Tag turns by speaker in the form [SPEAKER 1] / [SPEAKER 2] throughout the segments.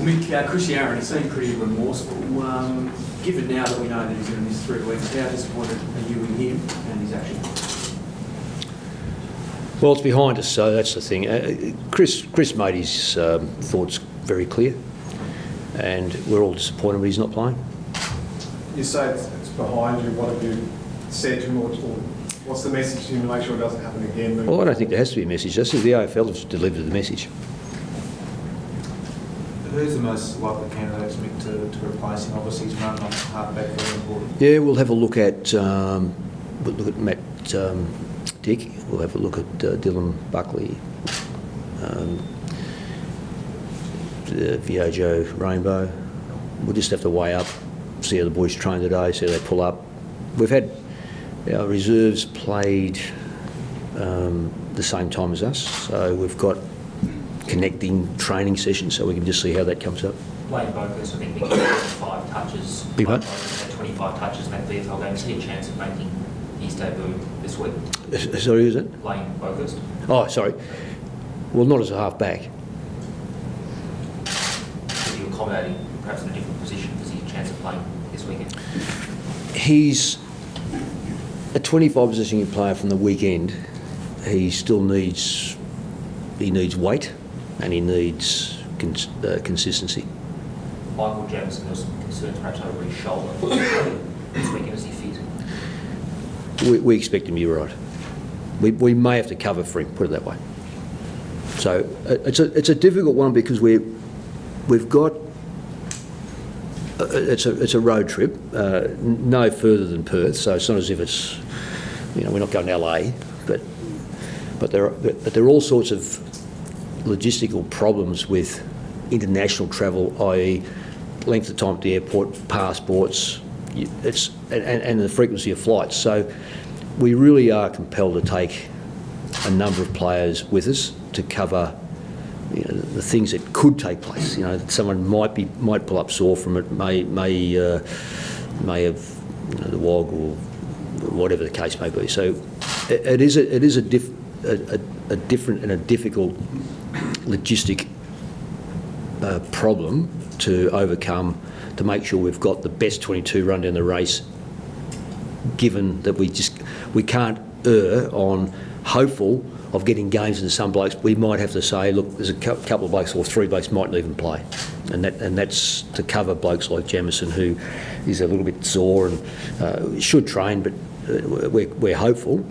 [SPEAKER 1] Mick, Chris Aaron, he seemed pretty remorseful. Given now that we know that he's going to miss 3 weeks, how disappointed are you in him and his action?
[SPEAKER 2] Well, it's behind us, so that's the thing. Chris made his thoughts very clear, and we're all disappointed when he's not playing.
[SPEAKER 3] You say it's behind you. What have you said to him, or what's the message to him to make sure it doesn't happen again?
[SPEAKER 2] Well, I don't think there has to be a message. This is the AFL has delivered the message.
[SPEAKER 4] Who's the most likely candidates, Mick, to replace him? Obviously, he's running on half-back very important.
[SPEAKER 2] Yeah, we'll have a look at Matt Dick. We'll have a look at Dylan Buckley, Viojo Rainbow. We'll just have to weigh up, see how the boys train today, see how they pull up. We've had our reserves played the same time as us, so we've got connecting training sessions, so we can just see how that comes up.
[SPEAKER 5] Wayne Bogus, I think, Mick had 25 touches.
[SPEAKER 2] Big one?
[SPEAKER 5] Had 25 touches in that VFL game. See a chance of making his debut this week?
[SPEAKER 2] Sorry, who's it?
[SPEAKER 5] Wayne Bogus.
[SPEAKER 2] Oh, sorry. Well, not as a half-back.
[SPEAKER 5] Is he accommodating perhaps in a different position? Does he have a chance of playing this weekend?
[SPEAKER 2] He's a 25 position player from the weekend. He still needs weight and he needs consistency.
[SPEAKER 5] Michael Jamieson, there was some concerns perhaps over his shoulder. This weekend, is he fit?
[SPEAKER 2] We expect him to be right. We may have to cover for him, put it that way. So it's a difficult one because we've got it's a road trip, no further than Perth. So it's not as if it's we're not going to LA, but there are all sorts of logistical problems with international travel, i.e. length of time at the airport, passports, and the frequency of flights. So we really are compelled to take a number of players with us to cover the things that could take place. Someone might pull up sore from it, may have the WOG or whatever the case may be. So it is a different and a difficult logistic problem to overcome, to make sure we've got the best 22 run down the race, given that we can't err on hopeful of getting games into some blokes. We might have to say, look, there's a couple of blokes or 3 blokes mightn't even play, and that's to cover blokes like Jamieson, who is a little bit sore and should train, but we're hopeful.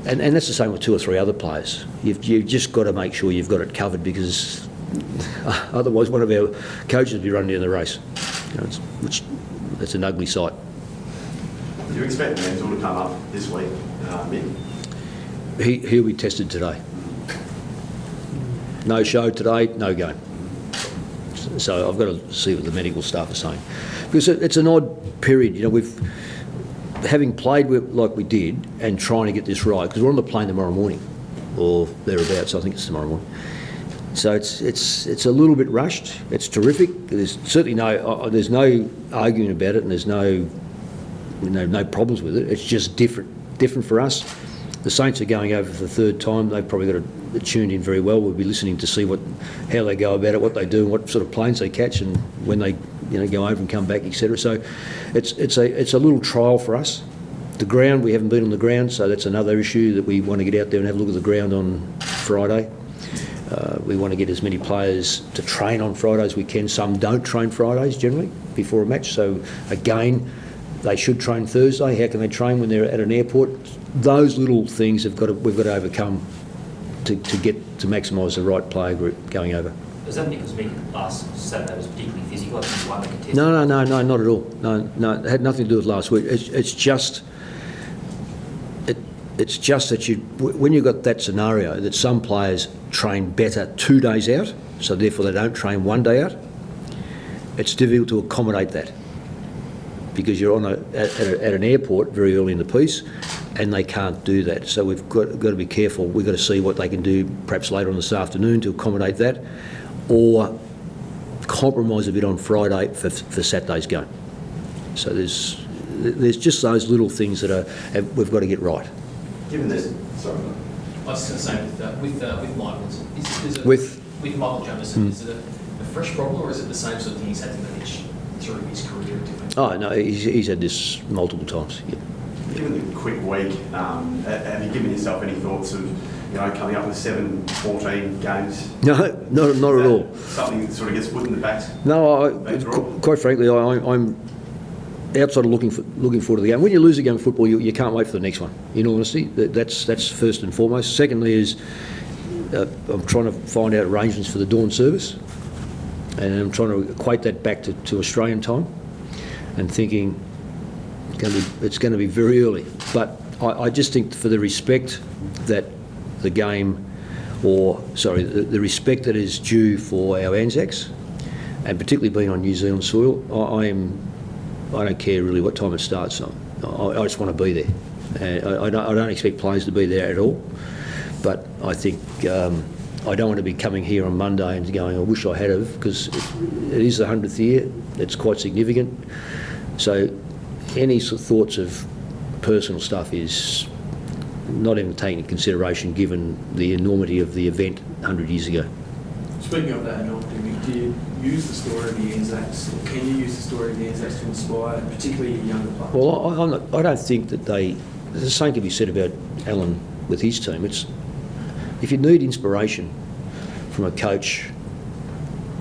[SPEAKER 2] And that's the same with 2 or 3 other players. You've just got to make sure you've got it covered, because otherwise one of our coaches will be running down the race. Which it's an ugly sight.
[SPEAKER 6] Do you expect Menzel to come up this week, Mick?
[SPEAKER 2] He'll be tested today. No show today, no game. So I've got to see what the medical staff are saying, because it's an odd period. Having played like we did and trying to get this right, because we're on the plane tomorrow morning or thereabouts. I think it's tomorrow morning. So it's a little bit rushed. It's terrific. There's certainly there's no arguing about it, and there's no problems with it. It's just different for us. The Saints are going over for the 3rd time. They've probably got it tuned in very well. We'll be listening to see how they go about it, what they do, and what sort of planes they catch, and when they go over and come back, etc. So it's a little trial for us. The ground, we haven't been on the ground, so that's another issue that we want to get out there and have a look at the ground on Friday. We want to get as many players to train on Friday as we can. Some don't train Fridays generally before a match, so again, they should train Thursday. How can they train when they're at an airport? Those little things we've got to overcome to maximise the right player group going over.
[SPEAKER 5] Was that because Mick last Saturday was particularly physical? I think he won the contest.
[SPEAKER 2] No, not at all. No, it had nothing to do with last week. It's just that when you've got that scenario, that some players train better 2 days out, so therefore they don't train 1 day out, it's difficult to accommodate that, because you're at an airport very early in the piece, and they can't do that. So we've got to be careful. We've got to see what they can do perhaps later on this afternoon to accommodate that, or compromise a bit on Friday for Saturday's game. So there's just those little things that we've got to get right.
[SPEAKER 6] Given this, sorry.
[SPEAKER 1] I was just going to say with Michael,
[SPEAKER 2] with
[SPEAKER 1] Michael Jamieson, is it a
[SPEAKER 7] a fresh problem, or is it the same sort of thing he's had to manage through his career at different
[SPEAKER 2] Oh, no, he's had this multiple times. Yeah.
[SPEAKER 6] Given the quick week, have you given yourself any thoughts of, coming up with 7-14 games?
[SPEAKER 2] No, not at all.
[SPEAKER 6] Something that sort of gets put in the back?
[SPEAKER 2] No,
[SPEAKER 6] draw?
[SPEAKER 2] quite frankly, I'm outside of looking forward to the game. When you lose a game of football, you can't wait for the next one. In all honesty, that's first and foremost. Secondly is I'm trying to find out arrangements for the dawn service, and I'm trying to equate that back to Australian time, and thinking it's going to be very early. But I just think for the respect that the game, the respect that is due for our ANZACs, and particularly being on New Zealand soil, I don't care really what time it starts. I just want to be there. I don't expect players to be there at all. But I think I don't want to be coming here on Monday and going, I wish I had have, because it is the 100th year. It's quite significant. So any sort of thoughts of personal stuff is not even taken into consideration given the enormity of the event 100 years ago.
[SPEAKER 1] Speaking of that enormity, do you use the story of the ANZACs, or can you use the story of the ANZACs to inspire, particularly younger players?
[SPEAKER 2] Well, I don't think that the same can be said about Alan with his team. If you need inspiration from a coach,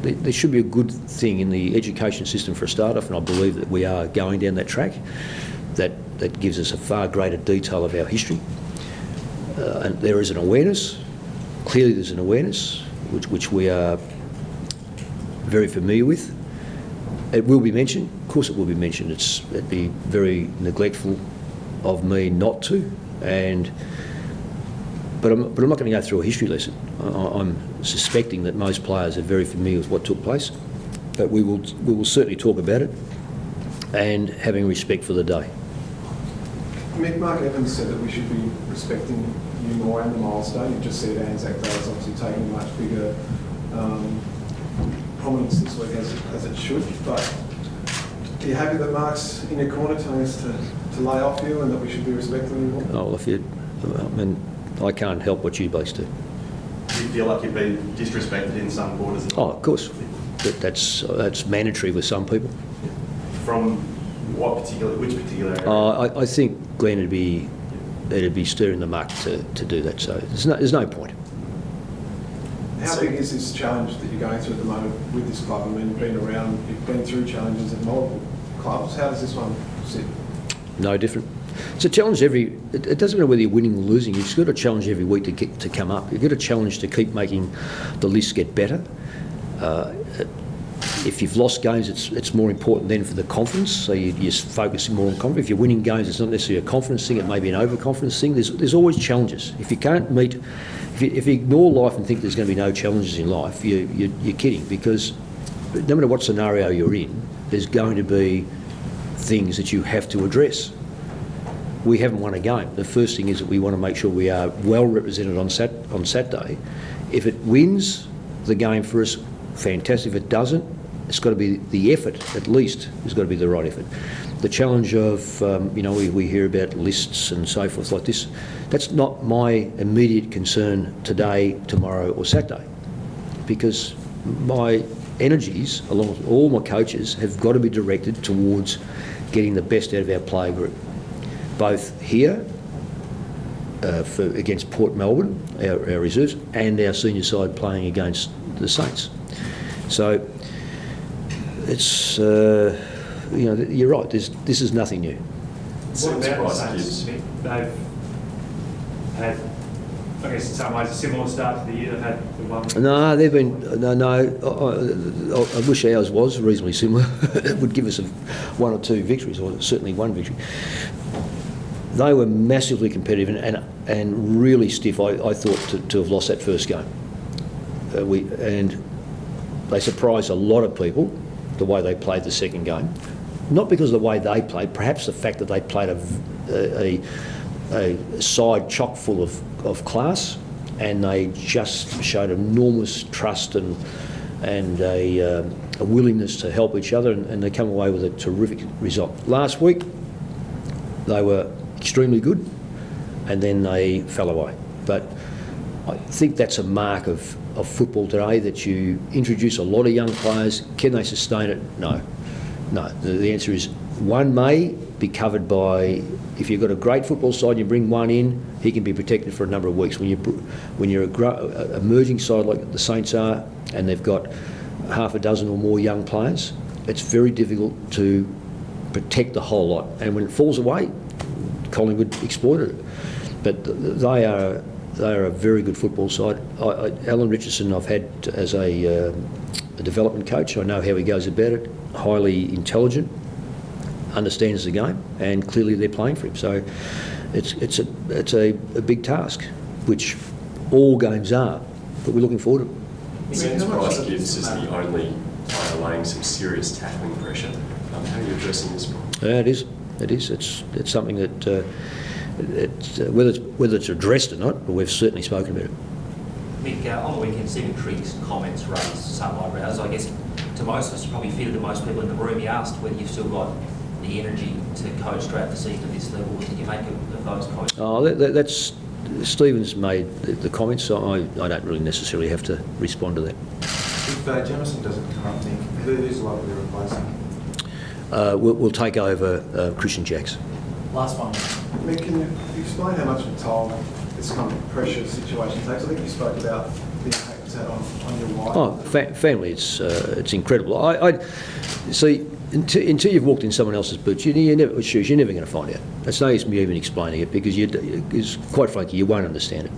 [SPEAKER 2] there should be a good thing in the education system for a start off, and I believe that we are going down that track. That gives us a far greater detail of our history. And there is an awareness. Clearly there's an awareness, which we are very familiar with. It will be mentioned. Of course it will be mentioned. It'd be very neglectful of me not to. But I'm not going to go through a history lesson. I'm suspecting that most players are very familiar with what took place, but we will certainly talk about it, and having respect for the day.
[SPEAKER 3] Mark Evans said that we should be respecting you more and the milestone. You've just said ANZAC Day is obviously taking a much bigger prominence this week as it should. But are you happy that Mark's in your corner telling us to lay off you and that we should be respecting you more?
[SPEAKER 2] I can't help what you both do.
[SPEAKER 6] Do you feel like you've been disrespected in some quarters?
[SPEAKER 2] Oh, of course. That's mandatory with some people.
[SPEAKER 6] From which particular area?
[SPEAKER 2] I think Glenn would be stirring the muck to do that, so there's no point.
[SPEAKER 3] How big is this challenge that you're going through at the moment with this club? I mean, you've been around, you've been through challenges at multiple clubs. How does this one sit?
[SPEAKER 2] No different. It's a challenge it doesn't matter whether you're winning or losing, you've just got a challenge every week to come up. You've got a challenge to keep making the list get better. If you've lost games, it's more important then for the confidence, so you're focusing more on confidence. If you're winning games, it's not necessarily a confidence thing, it may be an overconfidence thing. There's always challenges. If you can't meet, if you ignore life and think there's going to be no challenges in life, you're kidding, because no matter what scenario you're in, there's going to be things that you have to address. We haven't won a game. The first thing is that we want to make sure we are well represented on Saturday. If it wins the game for us, fantastic. If it doesn't, it's got to be the effort, at least, has got to be the right effort. The challenge of, we hear about lists and so forth like this. That's not my immediate concern today, tomorrow or Saturday, because my energies, along with all my coaches, have got to be directed towards getting the best out of our player group, both here against Port Melbourne, our reserves, and our senior side playing against the Saints. So it's, you're right, this is nothing new.
[SPEAKER 8] What about the Saints? They've had, I guess in some ways, a similar start to the year. They've had the one.
[SPEAKER 2] No, they've been, I wish ours was reasonably similar. It would give us one or two victories, or certainly one victory. They were massively competitive and really stiff, I thought, to have lost that first game. And they surprised a lot of people, the way they played the second game. Not because of the way they played, perhaps the fact that they played a side chock full of class, and they just showed enormous trust and a willingness to help each other, and they come away with a terrific result. Last week, they were extremely good, and then they fell away. But I think that's a mark of of football today that you introduce a lot of young players. Can they sustain it? No. No. The answer is one may be covered by, if you've got a great football side and you bring one in, he can be protected for a number of weeks. When you're a emerging side like the Saints are, and they've got half a dozen or more young players, it's very difficult to protect the whole lot. And when it falls away, Collingwood exploited it. But they are a very good football side. Alan Richardson I've had as a development coach. I know how he goes about it. Highly intelligent, understands the game, and clearly they're playing for him. So it's a big task, which all games are. But we're looking forward to it.
[SPEAKER 9] Since Bryce Gibbs is the only player laying some serious tackling pressure, how are you addressing this problem?
[SPEAKER 2] Yeah, it is. It is. It's something that whether it's addressed or not, but we've certainly spoken about it.
[SPEAKER 5] Mick, on the weekend, Stephen Trigg's comments raised some eyebrows. I guess to most of us, you probably fitted to most people in the room. He asked whether you've still got the energy to coach throughout the season at this level. What did you make of those comments?
[SPEAKER 2] Oh, that's Stephen's made the comments, so I don't really necessarily have to respond to that.
[SPEAKER 4] If Jamison doesn't come up, Nick, who's likely to replace him?
[SPEAKER 2] We'll take over Christian Jacks.
[SPEAKER 7] Last one.
[SPEAKER 3] Mick, can you explain how much of a toll this kind of pressure situation takes? I think you spoke about the impact it's had on your wife.
[SPEAKER 2] Oh, family, it's incredible. I see. Until you've walked in someone else's boots, you're never going to find out. It's no use me even explaining it, because quite frankly, you won't understand it.